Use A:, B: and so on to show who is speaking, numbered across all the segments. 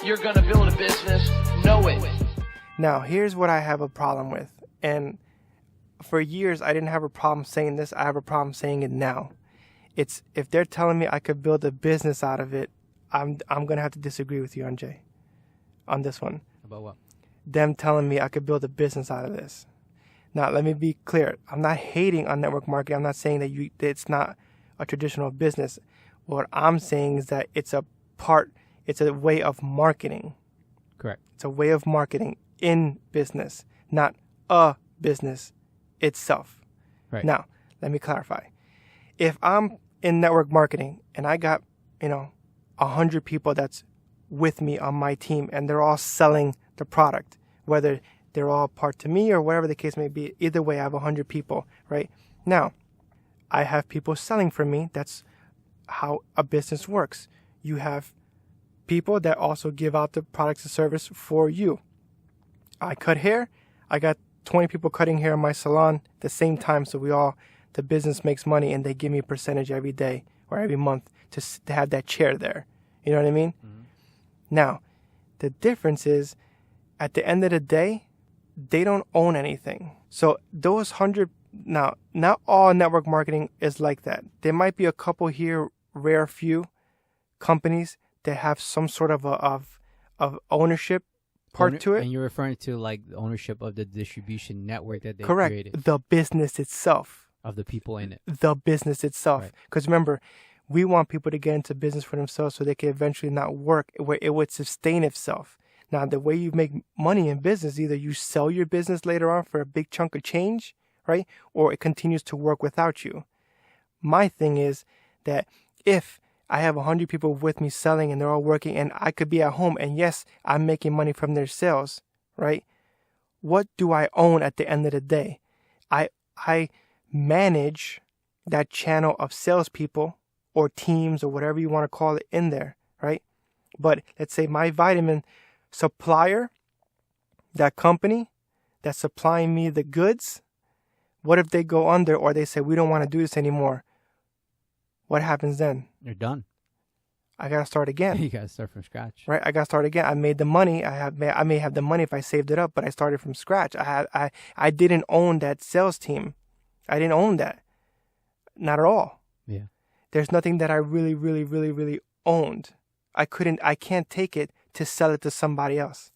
A: you're going to build a business, know it.
B: Now, here's what I have a problem with. And for years, I didn't have a problem saying this. I have a problem saying it now. It's if they're telling me I could build a business out of it, I'm going to have to disagree with you, Anjay, on this one.
C: About what?
B: Them telling me I could build a business out of this. Now, let me be clear. I'm not hating on network marketing. I'm not saying that it's not a traditional business. What I'm saying is that it's a way of marketing.
C: Correct.
B: It's a way of marketing in business, not a business itself.
C: Right.
B: Now, let me clarify. If I'm in network marketing and I got, 100 people that's with me on my team and they're all selling the product, whether they're all part to me or whatever the case may be, either way, I have 100 people, right? Now, I have people selling for me. That's how a business works. You have people that also give out the products and service for you. I cut hair. I got 20 people cutting hair in my salon at the same time. So the business makes money and they give me a percentage every day or every month to have that chair there. You know what I mean? Mm-hmm. Now, the difference is at the end of the day, they don't own anything. So those 100, now, not all network marketing is like that. There might be a couple here, rare few companies that have some sort of ownership part to it.
C: And you're referring to like the ownership of the distribution network that they
B: Correct.
C: created.
B: The business itself.
C: Of the people in it.
B: The business itself. Because remember, we want people to get into business for themselves so they can eventually not work, where it would sustain itself. Now, the way you make money in business, either you sell your business later on for a big chunk of change, right? Or it continues to work without you. My thing is that if I have 100 people with me selling and they're all working and I could be at home and yes, I'm making money from their sales, right? What do I own at the end of the day? I manage that channel of salespeople or teams or whatever you want to call it in there, right? But let's say my vitamin supplier, that company that's supplying me the goods, what if they go under or they say, we don't want to do this anymore? What happens then?
C: You're done.
B: I got to start again.
C: You got to start from scratch.
B: Right? I got to start again. I made the money. I may have the money if I saved it up, but I started from scratch. I didn't own that sales team. I didn't own that. Not at all.
C: Yeah.
B: There's nothing that I really, really, really, really owned. I can't take it to sell it to somebody else.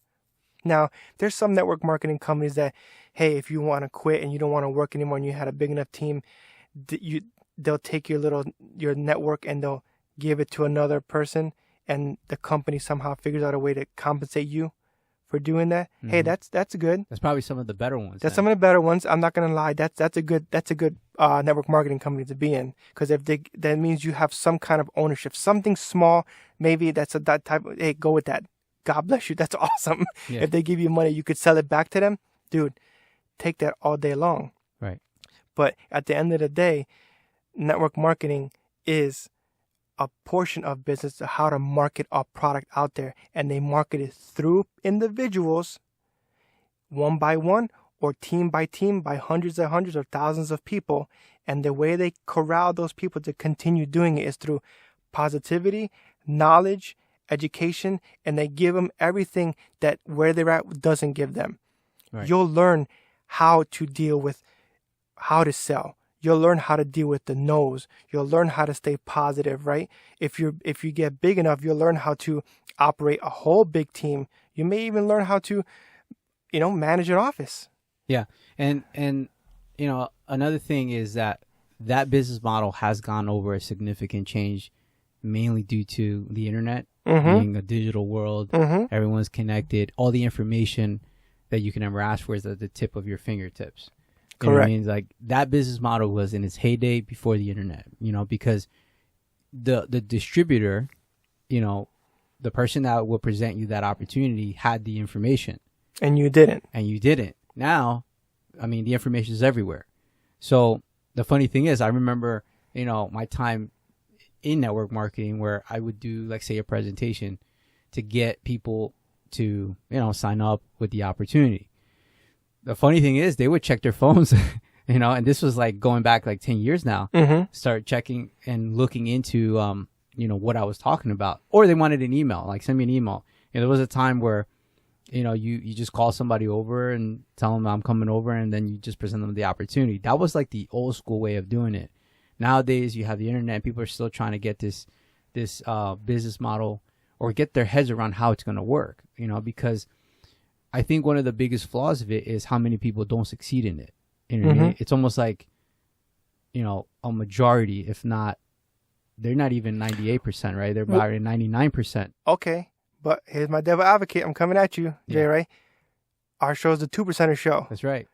B: Now, there's some network marketing companies that, hey, if you want to quit and you don't want to work anymore and you had a big enough team, they'll take your network and they'll give it to another person and the company somehow figures out a way to compensate you for doing that. Mm-hmm. Hey, that's good.
C: That's probably some of the better ones.
B: That's some of the better ones. I'm not gonna lie. That's a good network marketing company to be in, because that means you have some kind of ownership, something small. Maybe that type of, hey, go with that. God bless you. That's awesome. Yeah. If they give you money, you could sell it back to them, dude. Take that all day long.
C: Right.
B: But at the end of the day, network marketing is a portion of business to how to market a product out there, and they market it through individuals, one by one or team by team, by hundreds and hundreds or thousands of people. And the way they corral those people to continue doing it is through positivity, knowledge, education, and they give them everything that where they're at doesn't give them. Right. You'll learn how to deal with how to sell. You'll learn how to deal with the no's. You'll learn how to stay positive, right? If you get big enough, you'll learn how to operate a whole big team. You may even learn how to, manage an office.
C: Yeah. And another thing is that business model has gone over a significant change, mainly due to the internet, being a digital world. Everyone's connected. All the information that you can ever ask for is at the tip of your fingertips. You know what I mean? Like that business model was in its heyday before the internet, because the distributor, the person that will present you that opportunity had the information.
B: And you didn't.
C: Now, the information is everywhere. So the funny thing is, I remember, my time in network marketing where I would do, like, say, a presentation to get people to, sign up with the opportunity. The funny thing is they would check their phones, and this was like going back like 10 years now, start checking and looking into, what I was talking about. Or they wanted an email, like send me an email. there was a time where, you just call somebody over and tell them I'm coming over, and then you just present them the opportunity. That was like the old school way of doing it. Nowadays, you have the internet. People are still trying to get this business model or get their heads around how it's going to work, because I think one of the biggest flaws of it is how many people don't succeed in it. It's almost like, a majority, if not, they're not even 98%, right? They're about 99%.
B: Okay, but here's my devil advocate. I'm coming at you, Jay, right? Our show's the 2%er show.
C: That's right.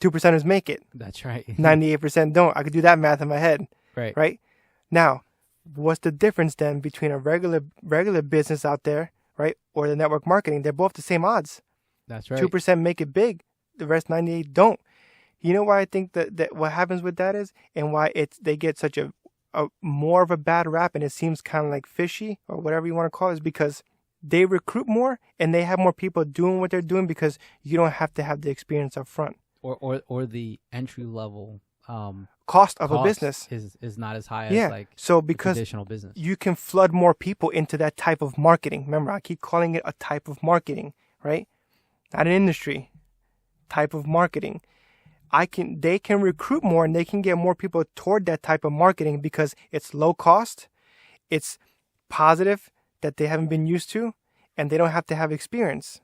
B: 2%ers make it.
C: That's right.
B: 98% don't. I could do that math in my head.
C: Right.
B: Right? Now, what's the difference then between a regular business out there, right, or the network marketing? They're both the same odds.
C: That's right.
B: 2% make it big. The rest 98 don't. You know why I think that what happens with that is, and why they get such a more of a bad rap, and it seems kind of like fishy or whatever you want to call it, is because they recruit more and they have more people doing what they're doing because you don't have to have the experience up front.
C: Or the entry level
B: cost of a business
C: is not as high as like
B: so because
C: traditional business.
B: You can flood more people into that type of marketing. Remember, I keep calling it a type of marketing, right? Not an industry. Type of marketing. They can recruit more and they can get more people toward that type of marketing because it's low cost, it's positive that they haven't been used to, and they don't have to have experience.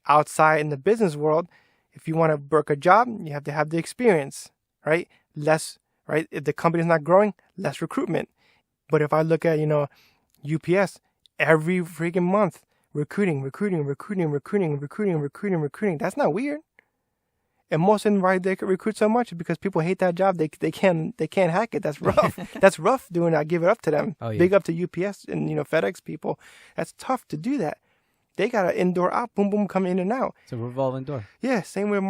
B: Outside in the business world, if you want to work a job, you have to have the experience, right? Less, right? If the company's not growing, less recruitment. But if I look at, UPS, every freaking month, recruiting. That's not weird. And most of them, right, they could recruit so much because people hate that job. They can't hack it. That's rough. That's rough doing that. I give it up to them.
C: Oh, yeah.
B: Big up to UPS and, FedEx people. That's tough to do that. They got an indoor out, boom, boom, come in and out.
C: It's a revolving door.
B: Yeah, same way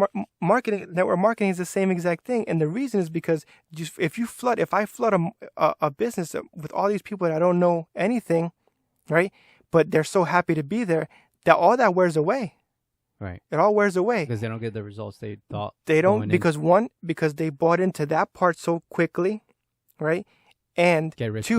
B: marketing, network marketing is the same exact thing. And the reason is because if I flood a business with all these people that I don't know anything, right? But they're so happy to be there, that all that wears away.
C: Right.
B: It all wears away.
C: Because they don't get the results they thought.
B: They don't, because they bought into that part so quickly, right? And
C: get rich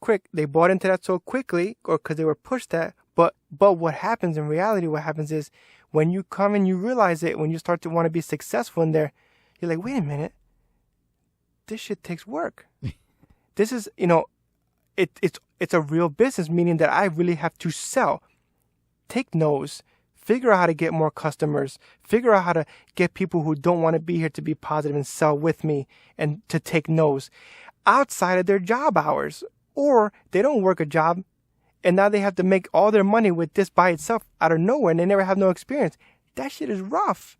B: quick. They bought into that so quickly, or because they were pushed that. But what happens in reality, is when you come and you realize it, when you start to want to be successful in there, you're like, wait a minute, this shit takes work. This is, it's a real business, meaning that I really have to sell, take no's, figure out how to get more customers, figure out how to get people who don't want to be here to be positive and sell with me and to take no's outside of their job hours. Or they don't work a job and now they have to make all their money with this by itself out of nowhere and they never have no experience. That shit is rough.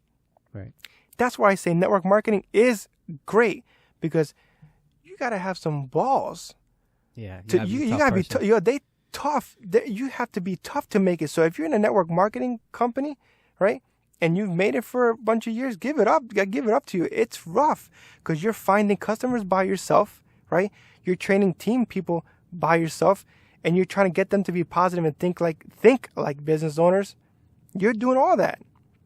C: Right.
B: That's why I say network marketing is great, because you got to have some balls.
C: Yeah.
B: You got to be tough. You have to be tough to make it. So if you're in a network marketing company, right, and you've made it for a bunch of years, give it up. I give it up to you. It's rough because you're finding customers by yourself, right? You're training team people by yourself, and you're trying to get them to be positive and think like business owners. You're doing all that.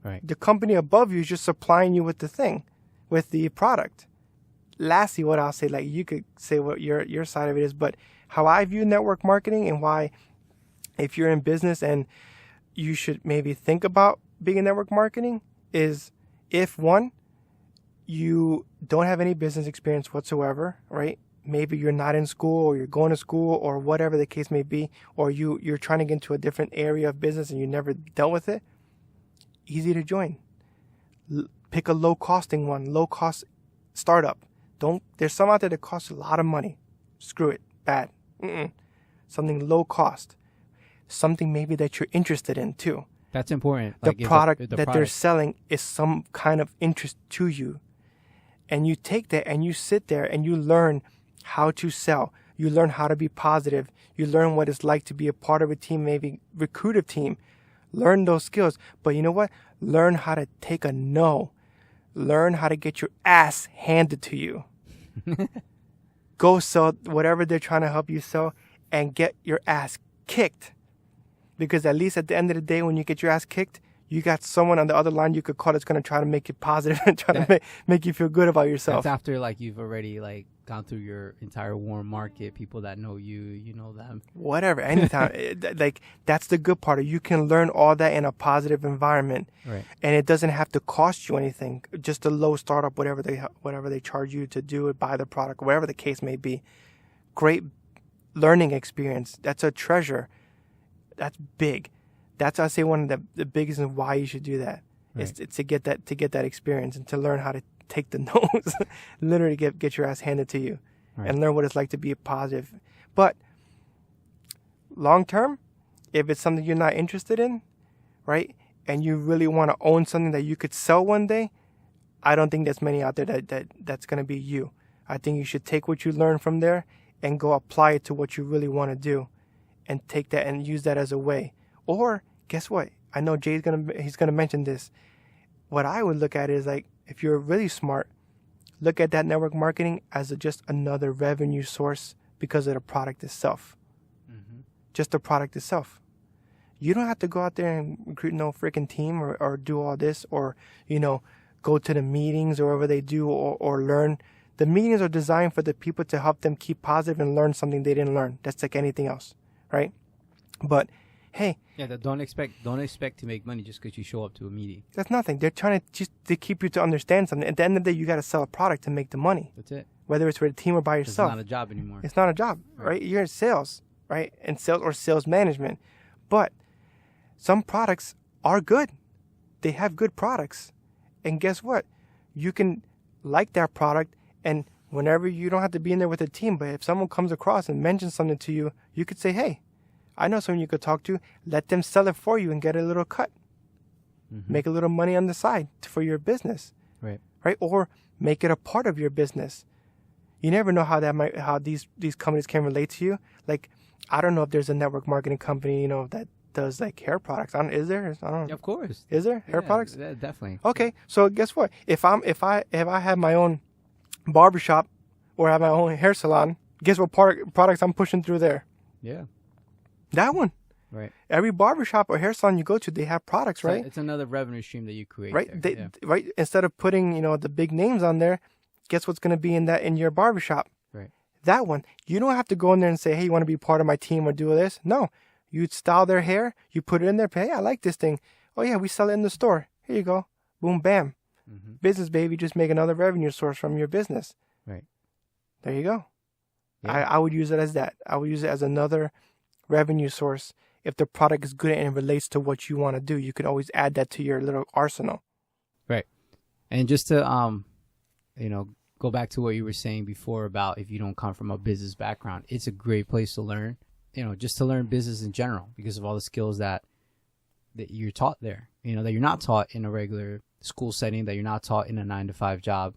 C: Right.
B: The company above you is just supplying you with the product. Lastly, what I'll say, like you could say what your side of it is, but how I view network marketing and why, if you're in business and you should maybe think about being in network marketing, is if one, you don't have any business experience whatsoever, right? Maybe you're not in school or you're going to school or whatever the case may be, or you're trying to get into a different area of business and you never dealt with it. Easy to join. Pick a low cost startup. There's some out there that costs a lot of money. Screw it. Bad. Something low cost. Something maybe that you're interested in too.
C: That's important.
B: The product they're selling is some kind of interest to you. And you take that and you sit there and you learn how to sell. You learn how to be positive. You learn what it's like to be a part of a team, maybe recruitive team. Learn those skills. But you know what? Learn how to take a no. Learn how to get your ass handed to you. Go sell whatever they're trying to help you sell and get your ass kicked. Because at least at the end of the day, when you get your ass kicked, you got someone on the other line you could call that's going to try to make it positive and try to make you feel good about yourself.
C: That's after like you've already like gone through your entire warm market, people that know you, you know them.
B: Whatever, anytime. Like, that's the good part. You can learn all that in a positive environment.
C: Right.
B: And it doesn't have to cost you anything. Just a low startup, whatever they charge you to do it, buy the product, whatever the case may be. Great learning experience. That's a treasure. That's big. That's, I say, one of the biggest reasons why you should do that. Right. Is to get that experience and to learn how to take the notes, literally get your ass handed to you, right, and learn what it's like to be positive. But long term, if it's something you're not interested in, right, and you really want to own something that you could sell one day, I don't think there's many out there that's going to be you. I think you should take what you learn from there and go apply it to what you really want to do, and take that and use that as a way. Or guess what? I know he's gonna mention this. What I would look at is, like, if you're really smart, look at that network marketing as just another revenue source because of the product itself. Mm-hmm. Just the product itself. You don't have to go out there and recruit no freaking team or do all this, or, go to the meetings or whatever they do, or learn. The meetings are designed for the people to help them keep positive and learn something they didn't learn. That's like anything else, right? But hey,
C: yeah, don't expect to make money just because you show up to a meeting.
B: That's nothing. They're trying to keep you to understand something. At the end of the day, you got to sell a product to make the money.
C: That's it.
B: Whether it's for a team or by yourself.
C: It's not a job anymore.
B: It's not a job, right? You're in sales, right? And sales or sales management. But some products are good. They have good products. And guess what? You can like that product, and whenever, you don't have to be in there with a team, but if someone comes across and mentions something to you, you could say, hey, I know someone you could talk to. Let them sell it for you and get a little cut. Mm-hmm. Make a little money on the side for your business. Right. Or make it a part of your business. You never know how these companies can relate to you. Like, I don't know if there's a network marketing company, that does like hair products. Is there? I don't know.
C: Of course.
B: Is there hair products?
C: Yeah, definitely.
B: Okay. So guess what? If I have my own barbershop or have my own hair salon, guess what products I'm pushing through there? Yeah. That one. Right. Every barbershop or hair salon you go to, they have products, right?
C: It's another revenue stream that you create.
B: Right.
C: There.
B: Right. Instead of putting, the big names on there, guess what's going to be in your barbershop? Right. That one. You don't have to go in there and say, hey, you want to be part of my team or do this? No. You style their hair, you put it in there, hey, I like this thing. Oh yeah, we sell it in the store. Here you go. Boom, bam. Mm-hmm. Business, baby. Just make another revenue source from your business. Right. There you go. Yeah. I would use it as that. I would use it as another revenue source. If the product is good and it relates to what you want to do, you could always add that to your little arsenal.
C: Right. And just to go back to what you were saying before about if you don't come from a business background, it's a great place to learn, just to learn business in general, because of all the skills that you're taught there, that you're not taught in a regular school setting, that you're not taught in a 9-to-5 job.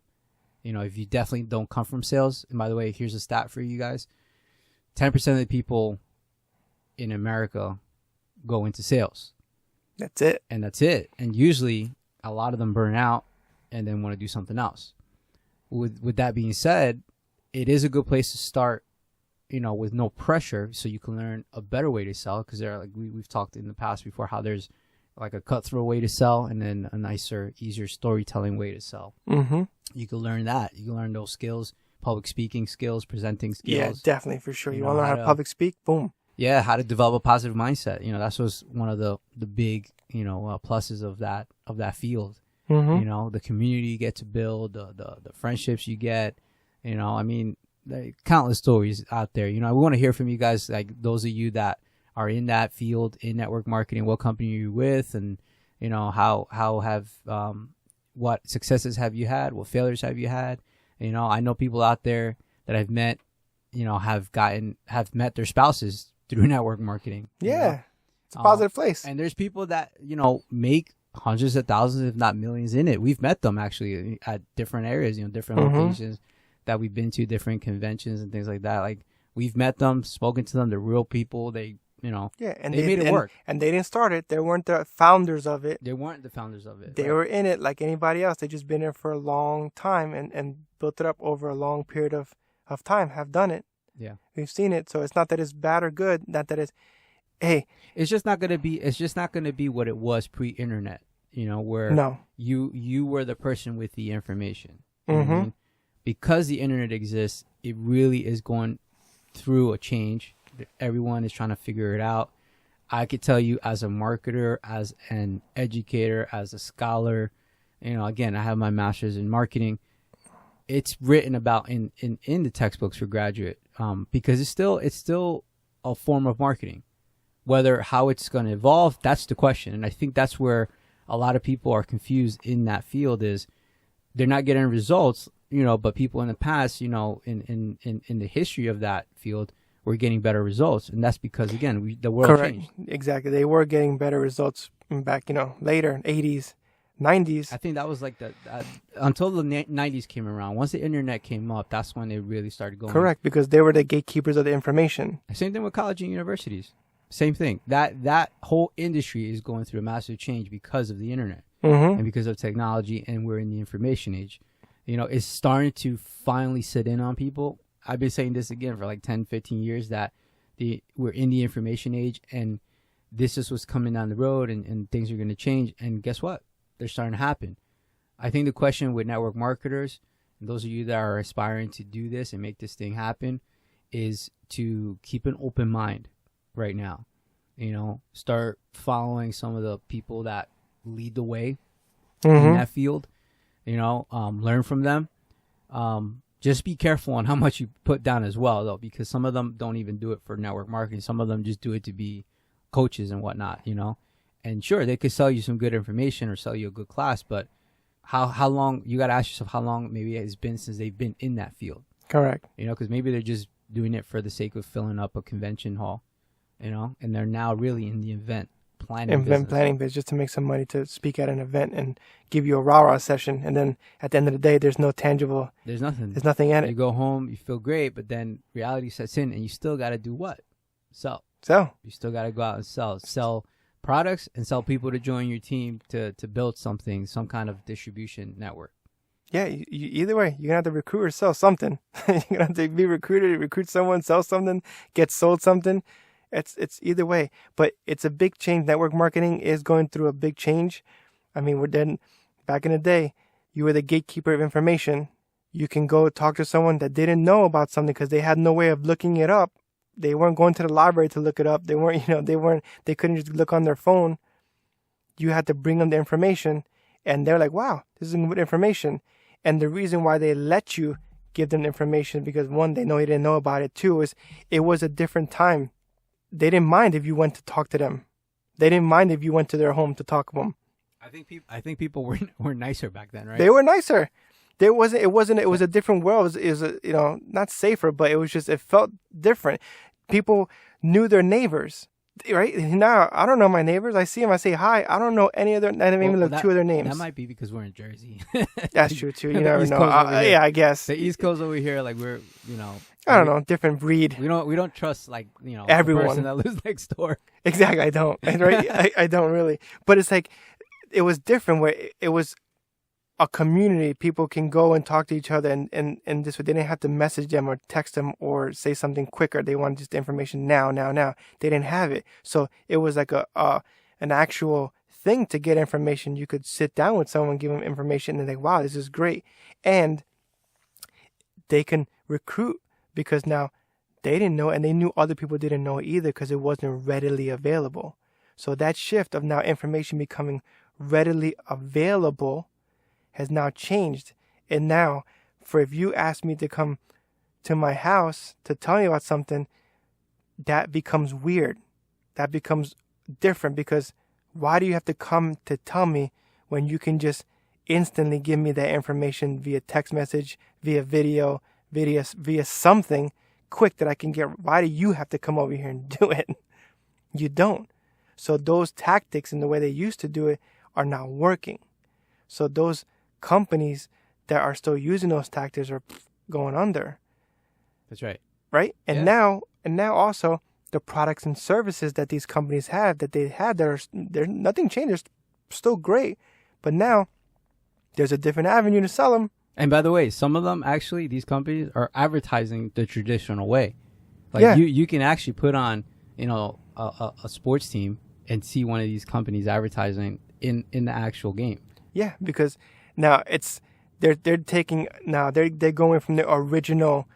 C: If you definitely don't come from sales, and by the way, here's a stat for you guys, 10% of the people in America go into sales.
B: That's it.
C: And usually a lot of them burn out and then want to do something else. With that being said, it is a good place to start, with no pressure, so you can learn a better way to sell, because there, like we've talked in the past before, how there's like a cutthroat way to sell and then a nicer, easier storytelling way to sell. Mm-hmm. You can learn that. You can learn those skills, public speaking skills, presenting skills.
B: Yeah, definitely, for sure. You want to learn how to public speak? Boom.
C: Yeah, how to develop a positive mindset. That was one of the big, pluses of that field. Mm-hmm. The community you get to build, the friendships you get, countless stories out there. We want to hear from you guys, like those of you that are in that field, in network marketing, what company are you with, and, how have, what successes have you had? What failures have you had? I know people out there that I've met, have met their spouses through network marketing.
B: Yeah. It's a positive place.
C: And there's people that, make hundreds of thousands, if not millions in it. We've met them actually at different areas, different locations that we've been to, different conventions and things like that. Like, we've met them, spoken to them. They're real people. They,
B: yeah, and
C: they made it work.
B: And they didn't start it. They weren't the founders of it.
C: They weren't the founders of it.
B: They were in it like anybody else. They just been there for a long time and built it up over a long period of time, have done it. Yeah. We've seen it. So it's not that it's bad or good, not that hey,
C: It's just not gonna be. It's just not gonna be what it was pre-internet. You know, where
B: no.
C: you were the person with the information. You know what I
B: Mm-hmm.
C: mean? Because the internet exists, it really is going through a change. Everyone is trying to figure it out. I could tell you, as a marketer, as an educator, as a scholar, you know, again, I have my master's in marketing. It's written about in the textbooks for graduate, because it's still a form of marketing. Whether how it's going to evolve, that's the question. And I think that's where a lot of people are confused in that field, is they're not getting results, you know, but people in the past, you know, in the history of that field, were getting better results. And that's because, again, the world
B: Correct.
C: changed.
B: Exactly. They were getting better results back, you know, later, 80s, 90s.
C: I think that was like until the 90s came around. Once the internet came up, that's when it really started going.
B: Correct, because they were the gatekeepers of the information.
C: Same thing with college and universities. Same thing. That whole industry is going through a massive change because of the internet
B: Mm-hmm.
C: and because of technology, and we're in the information age. You know, it's starting to finally sit in on people. I've been saying this again for like 10, 15 years, that we're in the information age, and this is what's coming down the road, and things are going to change. And guess what? They're starting to happen. I think the question with network marketers, and those of you that are aspiring to do this and make this thing happen, is to keep an open mind right now. You know, start following some of the people that lead the way in
B: Mm-hmm.
C: that field. You know, learn from them. Just be careful on how much you put down as well, though, because some of them don't even do it for network marketing. Some of them just do it to be coaches and whatnot, you know. And sure, they could sell you some good information or sell you a good class, but how long, you got to ask yourself how long maybe it's been since they've been in that field,
B: Correct.
C: you know, because maybe they're just doing it for the sake of filling up a convention hall, you know, and they're now really in the event planning
B: Event
C: business.
B: planning biz, just to make some money to speak at an event and give you a rah-rah session. And then at the end of the day, there's no tangible,
C: There's nothing.
B: there's nothing in
C: You
B: it.
C: go home, you feel great, but then reality sets in, and you still got to do what? Sell.
B: So,
C: You still got to go out and sell products, and sell people to join your team to build something, some kind of distribution network.
B: yeah, either way, you're going to have to recruit or sell something. You're going to have to be recruited, recruit someone, sell something, get sold something. It's either way, but it's a big change. Network marketing is going through a big change. I mean, back in the day, you were the gatekeeper of information. You can go talk to someone that didn't know about something because they had no way of looking it up. They weren't going to the library to look it up. They they couldn't just look on their phone. You had to bring them the information, and they're like, wow, this is good information. And the reason why they let you give them the information, because one, they know you didn't know about it. Two, is it was a different time. They didn't mind if you went to talk to them. They didn't mind if you went to their home to talk to them.
C: I think people were nicer back then, right?
B: They were nicer. It was a different world. It was not safer, but it felt different. People knew their neighbors, right? Now, I don't know my neighbors. I see them, I say hi. I don't know any other, I don't even know two of their names.
C: That might be because we're in Jersey.
B: That's true too. You
C: The
B: never
C: East
B: know.
C: Coast over here.
B: Yeah, I guess.
C: The East Coast over here, like, we're, you know,
B: I don't know, different breed.
C: We don't trust, like, you know,
B: Everyone.
C: the person that lives next door.
B: Exactly, I don't. Right? I don't really. But it's like, it was different where it was a community. People can go and talk to each other, and this way they didn't have to message them or text them or say something quicker. They wanted just the information now. They didn't have it. So it was like an actual thing to get information. You could sit down with someone, give them information, and they, wow, this is great. And they can recruit, because now they didn't know, and they knew other people didn't know either, because it wasn't readily available. So that shift of now information becoming readily available has now changed. And now, if you ask me to come to my house to tell you about something, that becomes weird. That becomes different, because why do you have to come to tell me when you can just instantly give me that information via text message, via video, via something quick that I can get? Why do you have to come over here and do it? You don't. So those tactics and the way they used to do it are not working. So those companies that are still using those tactics are going under.
C: That's right.
B: Right? And
C: Yeah.
B: now also the products and services that these companies have, that they had, there's nothing changed. They're still great. But now there's a different avenue to sell them.
C: And by the way, some of them, actually, these companies are advertising the traditional way. Like,
B: Yeah.
C: you can actually put on, you know, a sports team and see one of these companies advertising in the actual game.
B: Yeah, because now they're going from the original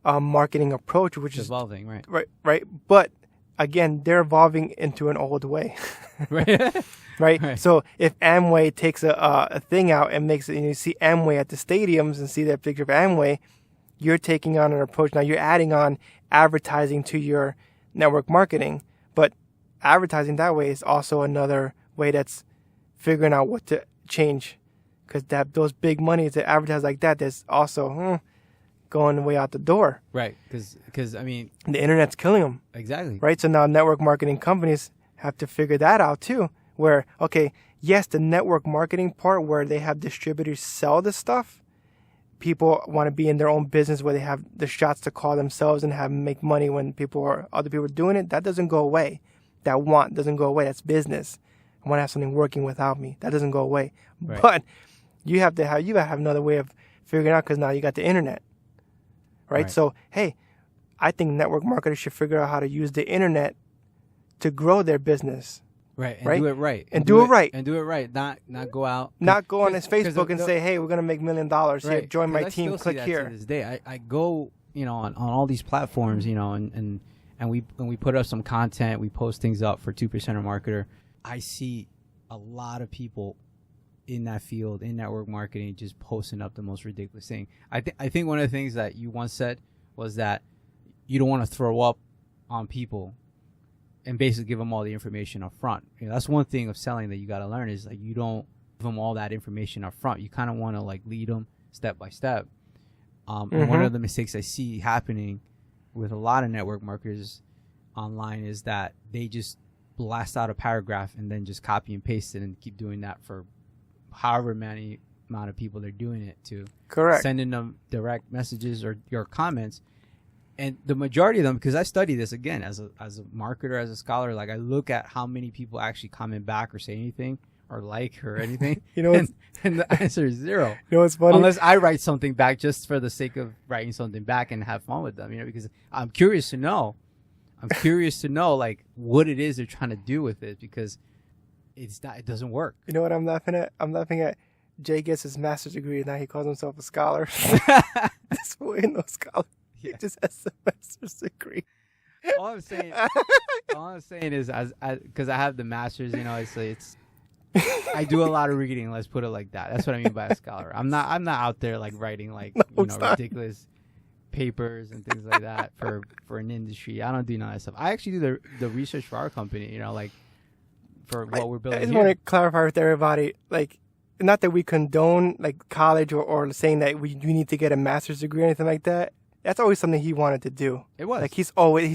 B: marketing approach, which
C: It's
B: is
C: evolving, right?
B: right. But again, they're evolving into an old way,
C: Right.
B: right? So if Amway takes a thing out and makes it, and you see Amway at the stadiums and see that picture of Amway, you're taking on an approach. Now you're adding on advertising to your network marketing, but advertising that way is also another way that's figuring out what to change, because those big monies that advertise like that, there's also going way out the door.
C: Right. Because I mean,
B: The internet's killing them,
C: exactly.
B: right? So now network marketing companies have to figure that out too, where, okay, yes, the network marketing part where they have distributors sell the stuff, people want to be in their own business where they have the shots to call themselves and make money when other people are doing it. That doesn't go away. That want doesn't go away. That's business. I want to have something working without me. That doesn't go away.
C: Right.
B: But you gotta have another way of figuring out, because now you got the internet, right? So hey, I think network marketers should figure out how to use the internet to grow their business.
C: Right. And
B: Right?
C: do it right.
B: And do it right.
C: And do it right. Not go out.
B: Not go on his
C: 'cause
B: Facebook and say, hey, we're gonna make $1 million. Here,
C: Right.
B: join my
C: 'Cause I
B: team.
C: still see
B: Click
C: that
B: here.
C: To this day, I go, on all these platforms, and we put up some content, we post things up for 2%er Marketer. I see a lot of people in that field, in network marketing, just posting up the most ridiculous thing. I think one of the things that you once said was that you don't want to throw up on people and basically give them all the information up front. That's one thing of selling that you got to learn, is like, you don't give them all that information up front. You kind of want to like lead them step by step. And one of the mistakes I see happening with a lot of network marketers online is that they just blast out a paragraph and then just copy and paste it and keep doing that for however many amount of people they're doing it to.
B: Correct.
C: Sending them direct messages or your comments. And the majority of them, because I study this again as a marketer, as a scholar, like I look at how many people actually comment back or say anything or like or anything. And the answer is zero.
B: You know what's funny?
C: Unless I write something back just for the sake of writing something back and have fun with them, because I'm curious to know. Like what it is they're trying to do with it, because it doesn't work.
B: You know what I'm laughing at? I'm laughing at Jay gets his master's degree and now he calls himself a scholar. This boy ain't no scholar.
C: Yeah.
B: He just has a master's degree.
C: All I'm saying is, because I have the master's, it's I do a lot of reading. Let's put it like that. That's what I mean by a scholar. I'm not out there like writing like ridiculous papers and things like that for an industry. I don't do none of that stuff. I actually do the research for our company. Like for what we're building.
B: I just
C: here.
B: want to clarify with everybody, like, not that we condone like college or saying that you need to get a master's degree or anything like that. That's always something he wanted to do.
C: It was.
B: Like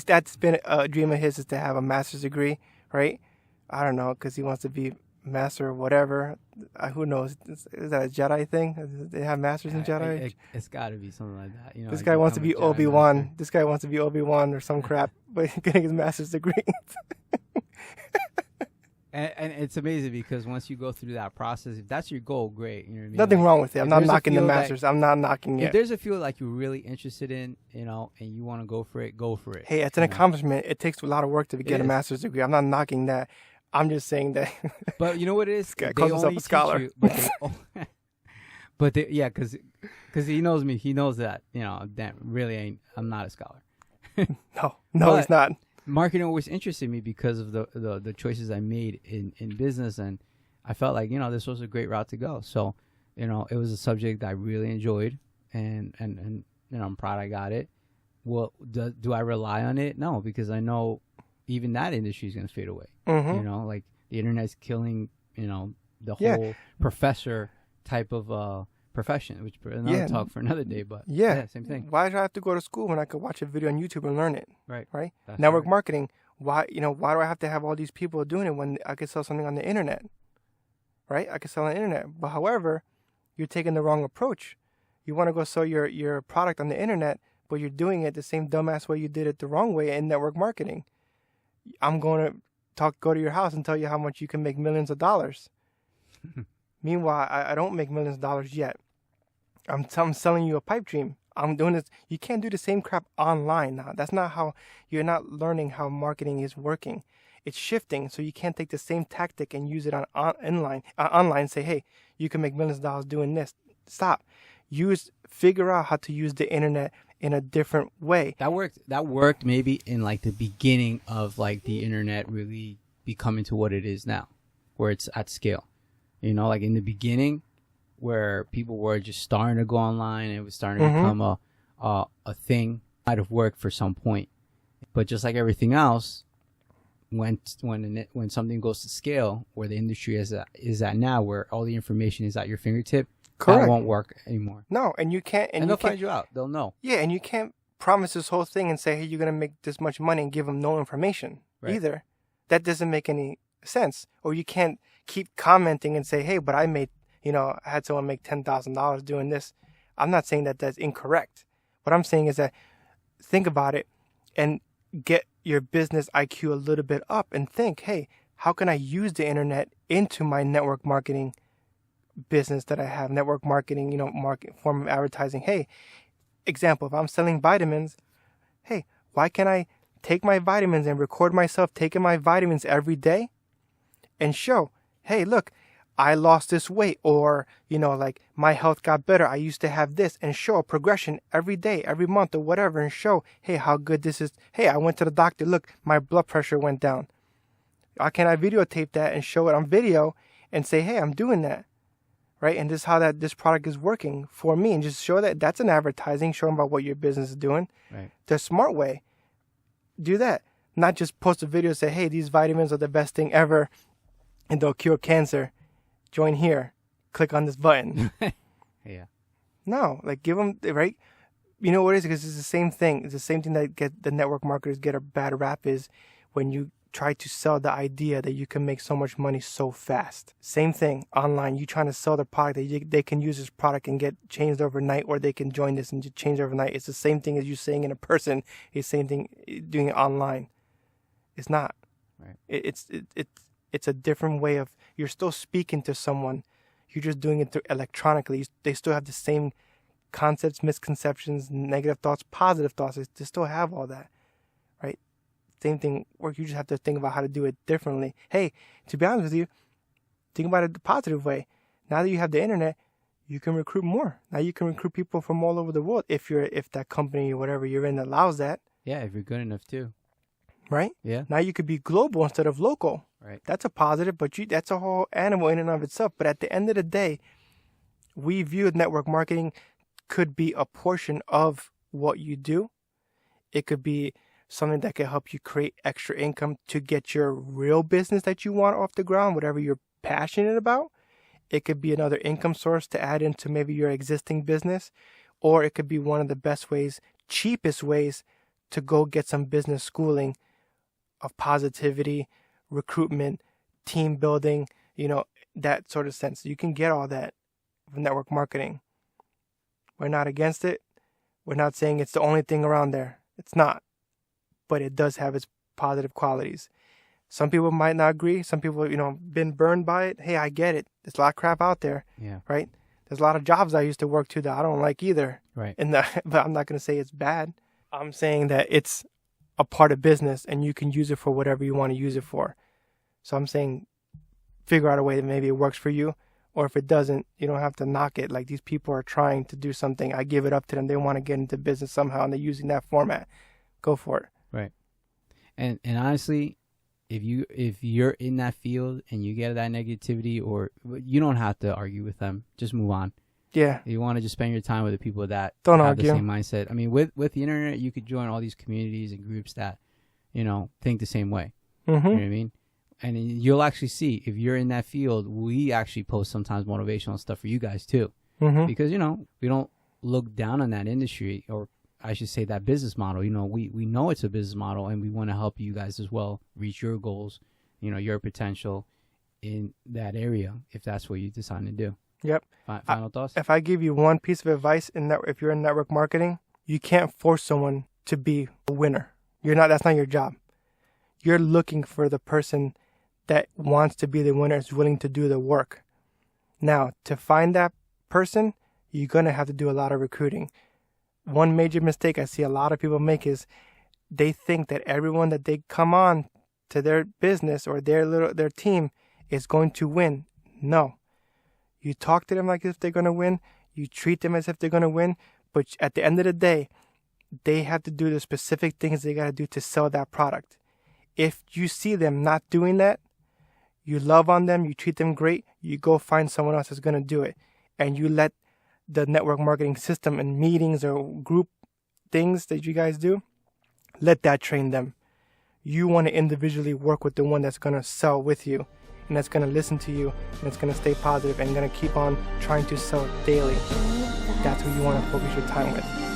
B: that's been a dream of his, is to have a master's degree, right? I don't know, because he wants to be master or whatever. Who knows? Is that a Jedi thing? They have masters in Jedi?
C: It's got to be something like that.
B: This guy wants to be Obi-Wan. This guy wants to be Obi-Wan or some crap, but getting his master's degree.
C: And it's amazing, because once you go through that process, if that's your goal, great. You know what I mean?
B: Nothing wrong with it. I'm
C: if
B: not
C: there's a
B: knocking the
C: field
B: masters. I'm not knocking
C: If
B: it.
C: there's a field like you're really interested in, and you want to go for it, go for it.
B: Hey, it's an accomplishment. It takes a lot of work to get a
C: is.
B: master's degree. I'm not knocking that. I'm just saying that.
C: But you know what it is?
B: This guy
C: They
B: calls himself
C: only
B: a scholar.
C: teach you- because he knows me. He knows that, that really I'm not a scholar.
B: No,
C: But-
B: he's not.
C: Marketing always interested me because of the choices I made in business, and I felt like this was a great route to go. So it was a subject that I really enjoyed, and I'm proud I got it. Well, do I rely on it? No, because I know even that industry is going to fade away.
B: Mm-hmm.
C: Like the internet's killing the whole professor type of profession, which another talk for another day. But same thing.
B: Why do I have to go to school when I could watch a video on YouTube and learn it?
C: Right. That's
B: Network
C: right.
B: marketing. Why do I have to have all these people doing it when I could sell something on the internet? Right? I could sell on the internet. But however, you're taking the wrong approach. You want to go sell your product on the internet, but you're doing it the same dumbass way you did it the wrong way in network marketing. I'm going to go to your house and tell you how much you can make millions of dollars. Meanwhile, I don't make millions of dollars yet. I'm selling you a pipe dream. I'm doing this. You can't do the same crap online now. That's not how, you're not learning how marketing is working. It's shifting, so you can't take the same tactic and use it online and say, hey, you can make millions of dollars doing this. Stop. Figure out how to use the internet in a different way.
C: That worked maybe in like the beginning of like the internet really becoming to what it is now, where it's at scale. You know, like in the beginning where people were just starting to go online, and it was starting to become a thing. Might have worked for some point, but just like everything else, when something goes to scale, where the industry is at now, where all the information is at your fingertip,
B: Correct.
C: That won't work anymore.
B: No, and you can't.
C: And they'll find you out. They'll know.
B: Yeah, and you can't promise this whole thing and say, hey, you're going to make this much money and give them no information either. That doesn't make any sense. Or you can't keep commenting and say, hey, but I had someone make $10,000 doing this. I'm not saying that that's incorrect. What I'm saying is that think about it and get your business IQ a little bit up and think, hey, how can I use the internet into my network marketing business that I have? Network marketing, form of advertising. Hey, example, if I'm selling vitamins, hey, why can't I take my vitamins and record myself taking my vitamins every day and show, hey, look, I lost this weight, or, like my health got better. I used to have this, and show a progression every day, every month or whatever, and show, hey, how good this is. Hey, I went to the doctor. Look, my blood pressure went down. How can I videotape that and show it on video and say, hey, I'm doing that? Right? And this is how this product is working for me, and just show that that's an advertising, showing about what your business is doing.
C: Right.
B: The smart way. Do that. Not just post a video and say, hey, these vitamins are the best thing ever and they'll cure cancer. Join here. Click on this button.
C: Yeah.
B: No, like give them, right? You know what it is? Because it's the same thing. It's the same thing that the network marketers get a bad rap is when you try to sell the idea that you can make so much money so fast. Same thing online. You trying to sell the product that they can use this product and get changed overnight, or they can join this and just change overnight. It's the same thing as you saying in a person. It's the same thing doing it online. It's not.
C: Right.
B: It's a different way of, you're still speaking to someone. You're just doing it electronically. They still have the same concepts, misconceptions, negative thoughts, positive thoughts. They still have all that, right? Same thing, or you just have to think about how to do it differently. Hey, to be honest with you, think about it the positive way. Now that you have the internet, you can recruit more. Now you can recruit people from all over the world if that company or whatever you're in allows that.
C: Yeah, if you're good enough too.
B: Right?
C: Yeah.
B: Now you could be global instead of local.
C: Right.
B: That's a positive, but that's a whole animal in and of itself. But at the end of the day, we view network marketing could be a portion of what you do. It could be something that can help you create extra income to get your real business that you want off the ground, whatever you're passionate about. It could be another income source to add into maybe your existing business, or it could be one of the best ways, cheapest ways to go get some business schooling of positivity, recruitment, team building, that sort of sense. You can get all that from network marketing. We're not against it. We're not saying it's the only thing around there. It's not. But it does have its positive qualities. Some people might not agree. Some people, been burned by it. Hey, I get it. There's a lot of crap out there.
C: Yeah.
B: Right? There's a lot of jobs I used to work to that I don't like either.
C: Right.
B: But I'm not going to say it's bad. I'm saying that it's a part of business and you can use it for whatever you want to use it for. So I'm saying figure out a way that maybe it works for you. Or if it doesn't, you don't have to knock it. Like, these people are trying to do something. I give it up to them. They want to get into business somehow and they're using that format. Go for it.
C: Right. And honestly, if you're in that field and you get that negativity, or you don't have to argue with them, just move on.
B: Yeah.
C: You want to just spend your time with the people that
B: don't
C: have
B: argue.
C: the same mindset. I mean, with the internet, you could join all these communities and groups that, think the same way.
B: Mm-hmm.
C: You know what I mean? And you'll actually see, if you're in that field, we actually post sometimes motivational stuff for you guys too.
B: Mm-hmm.
C: Because, we don't look down on that industry, or I should say that business model. We know it's a business model, and we want to help you guys as well reach your goals, your potential in that area, if that's what you decide to do.
B: Yep.
C: Final thoughts?
B: If I give you one piece of advice if you're in network marketing, you can't force someone to be a winner. That's not your job. You're looking for the person that wants to be the winner, is willing to do the work. Now, to find that person, you're going to have to do a lot of recruiting. one major mistake I see a lot of people make is they think that everyone that they come on to their business or their team is going to win. No. You talk to them like if they're going to win. You treat them as if they're going to win. But at the end of the day, they have to do the specific things they got to do to sell that product. If you see them not doing that, you love on them, you treat them great, you go find someone else that's going to do it. And you let the network marketing system and meetings or group things that you guys do, let that train them. You want to individually work with the one that's going to sell with you and that's going to listen to you and that's going to stay positive and going to keep on trying to sell daily. That's who you want to focus your time with.